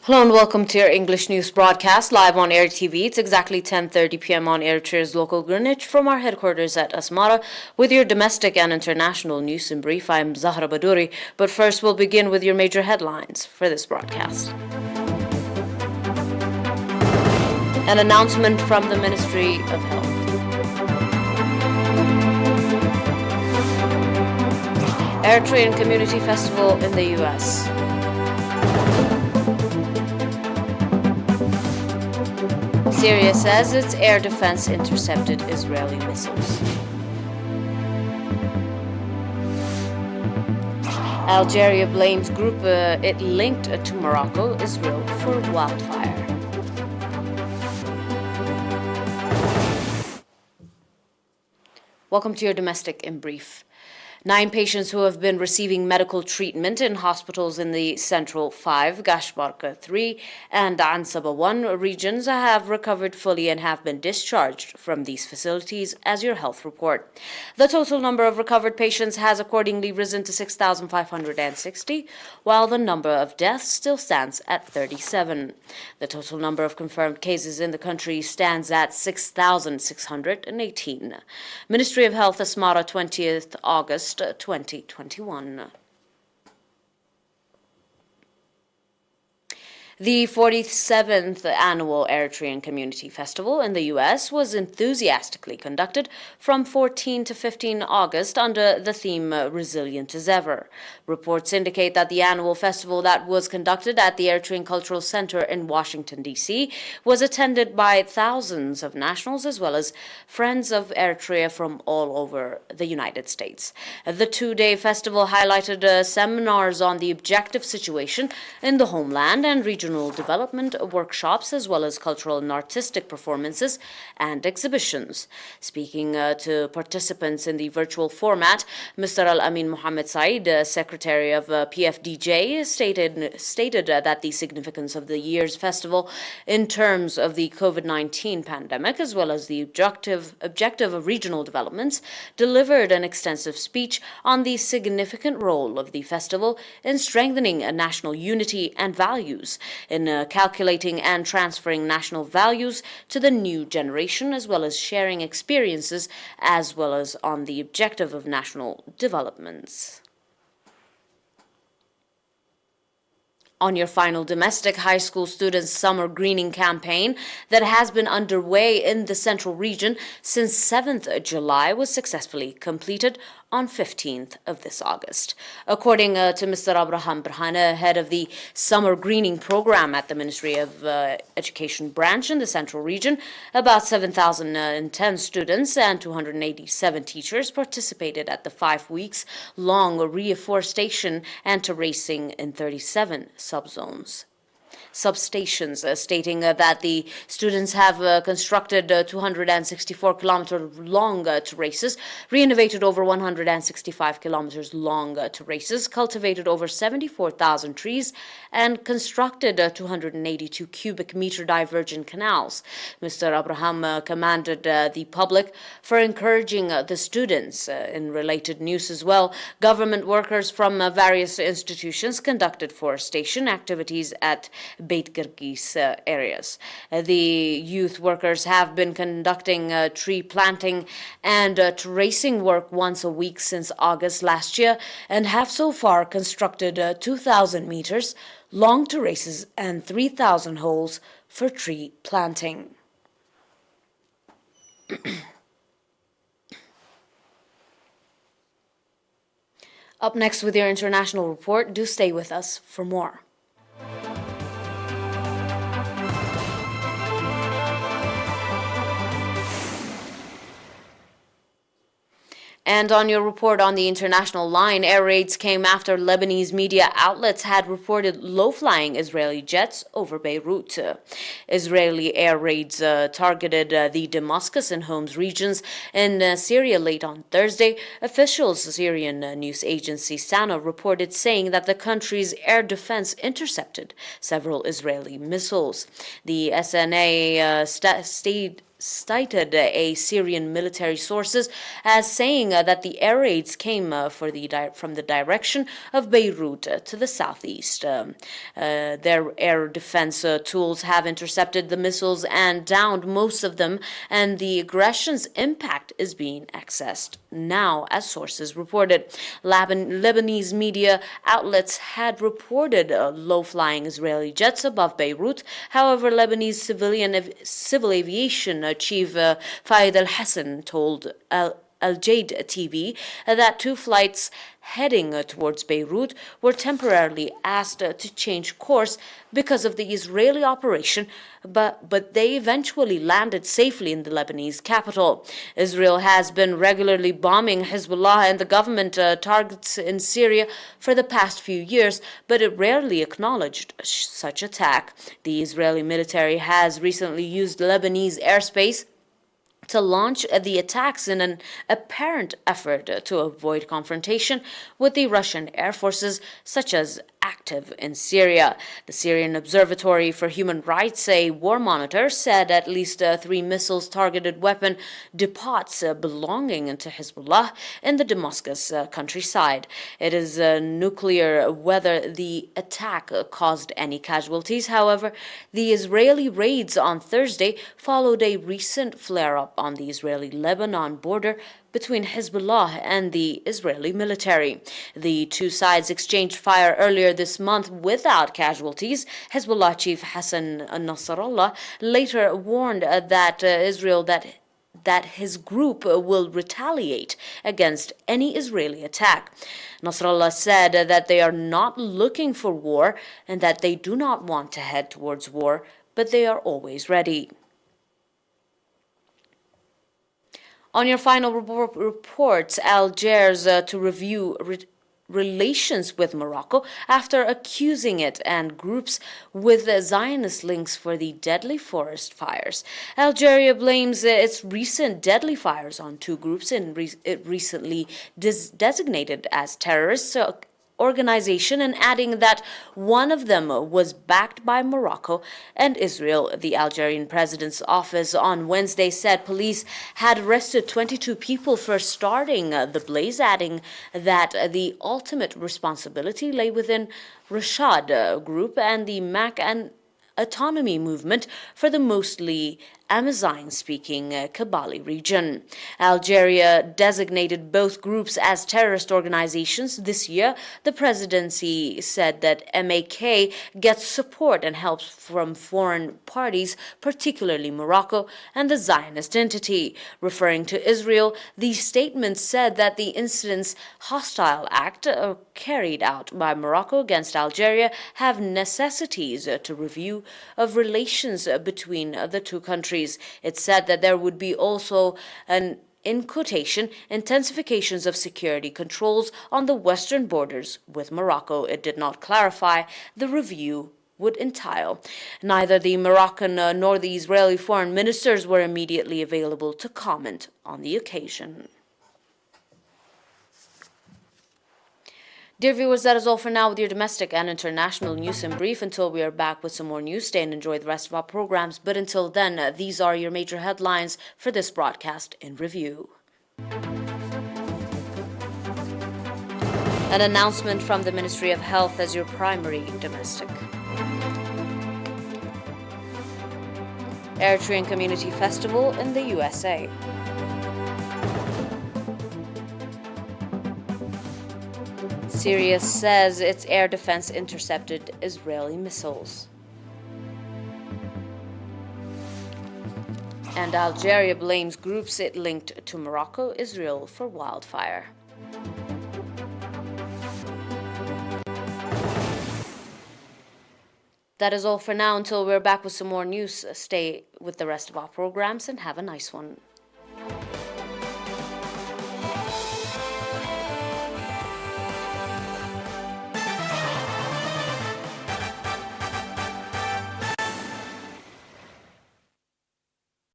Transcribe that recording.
Hello and welcome to your English news broadcast live on ERi-TV. It's exactly 10:30 p.m. on Eritrea's local Greenwich from our headquarters at Asmara with your domestic and international news in brief. I'm Zahra Badouri, but first we'll begin with your major headlines for this broadcast. An announcement from the Ministry of Health. Eritrean Community Festival in the U.S. Syria says its air defense intercepted Israeli missiles. Algeria blames group it linked to Morocco, Israel for wildfire. Welcome to your domestic in brief. 9 patients who have been receiving medical treatment in hospitals in the Central 5, Gashbarka 3, and Ansaba 1 regions have recovered fully and have been discharged from these facilities, as your health report. The total number of recovered patients has accordingly risen to 6,560, while the number of deaths still stands at 37. The total number of confirmed cases in the country stands at 6,618. Ministry of Health, Asmara, 20th August 2021. The 47th annual Eritrean Community Festival in the U.S. was enthusiastically conducted from 14 to 15 August under the theme Resilient as Ever. Reports indicate that the annual festival that was conducted at the Eritrean Cultural Center in Washington, D.C. was attended by thousands of nationals as well as friends of Eritrea from all over the United States. The two-day festival highlighted seminars on the objective situation in the homeland and regional development workshops, as well as cultural and artistic performances and exhibitions. Speaking to participants in the virtual format, Mr. Al-Amin Mohammed Saeed, Secretary of PFDJ, stated that the significance of the year's festival in terms of the COVID-19 pandemic, as well as the objective of regional developments, delivered an extensive speech on the significant role of the festival in strengthening national unity and values, in calculating and transferring national values to the new generation, as well as sharing experiences, as well as on the objective of national developments. On your final domestic, high school students' summer greening campaign that has been underway in the central region since 7th July was successfully completed on 15th of this August. According to Mr. Abraham Berhane, head of the summer greening program at the Ministry of Education branch in the central region, about 7,010 students and 287 teachers participated at the 5 weeks long reforestation and terracing in 37 substations, stating that the students have constructed 264-kilometer long terraces, renovated over 165 kilometers long terraces, cultivated over 74,000 trees, and constructed 282 cubic meter divergent canals. Mr. Abraham commended the public for encouraging the students. In related news as well, government workers from various institutions conducted forestation activities at Beit Girgis areas. The youth workers have been conducting tree planting and terracing work once a week since August last year and have so far constructed 2,000 meters long terraces and 3,000 holes for tree planting. Up next with your international report, do stay with us for more. And on your report on the international line, air raids came after Lebanese media outlets had reported low-flying Israeli jets over Beirut. Israeli air raids targeted the Damascus and Homs regions in Syria late on Thursday. Officials, Syrian news agency Sana, reported saying that the country's air defense intercepted several Israeli missiles. The SNA cited a Syrian military sources as saying that the air raids came from the direction of Beirut to the southeast. Their air defense tools have intercepted the missiles and downed most of them, and the aggression's impact is being assessed now, as sources reported. Lebanese media outlets had reported low-flying Israeli jets above Beirut. However, Lebanese civil aviation chief Fayed al-Hassan told ERi-TV that two flights heading towards Beirut were temporarily asked to change course because of the Israeli operation, but they eventually landed safely in the Lebanese capital. Israel has been regularly bombing Hezbollah and the government targets in Syria for the past few years, but it rarely acknowledged such attack. The Israeli military has recently used Lebanese airspace to launch the attacks in an apparent effort to avoid confrontation with the Russian air forces, such as active in Syria. The Syrian Observatory for Human Rights, a war monitor, said at least 3 missiles targeted weapon depots belonging to Hezbollah in the Damascus countryside. It is nuclear whether the attack caused any casualties. However, the Israeli raids on Thursday followed a recent flare-up on the Israeli-Lebanon border between Hezbollah and the Israeli military. The two sides exchanged fire earlier this month without casualties. Hezbollah chief Hassan Nasrallah later warned that his group will retaliate against any Israeli attack. Nasrallah said that they are not looking for war and that they do not want to head towards war, but they are always ready. On your final reports, Algiers to review relations with Morocco after accusing it and groups with Zionist links for the deadly forest fires. Algeria blames its recent deadly fires on two groups it recently designated as terrorist organization, and adding that one of them was backed by Morocco and Israel. The Algerian president's office on Wednesday said police had arrested 22 people for starting the blaze, adding that the ultimate responsibility lay within Rashad group and the MAC and autonomy movement for the mostly Amazigh-speaking Kabyle region. Algeria designated both groups as terrorist organizations this year. The presidency said that MAK gets support and help from foreign parties, particularly Morocco and the Zionist entity. Referring to Israel, the statement said that the incident's hostile act carried out by Morocco against Algeria have necessities to review of relations between the two countries. It said that there would be also in quotation, intensifications of security controls on the western borders with Morocco. It did not clarify the review would entail. Neither the Moroccan nor the Israeli foreign ministers were immediately available to comment on the occasion. Dear viewers, that is all for now with your domestic and international news in brief. Until we are back with some more news, stay and enjoy the rest of our programs. But until then, these are your major headlines for this broadcast in review. An announcement from the Ministry of Health as your primary domestic. Eritrean Community Festival in the USA. Syria says its air defense intercepted Israeli missiles. And Algeria blames groups it linked to Morocco, Israel for wildfire. That is all for now. Until we're back with some more news, stay with the rest of our programs and have a nice one.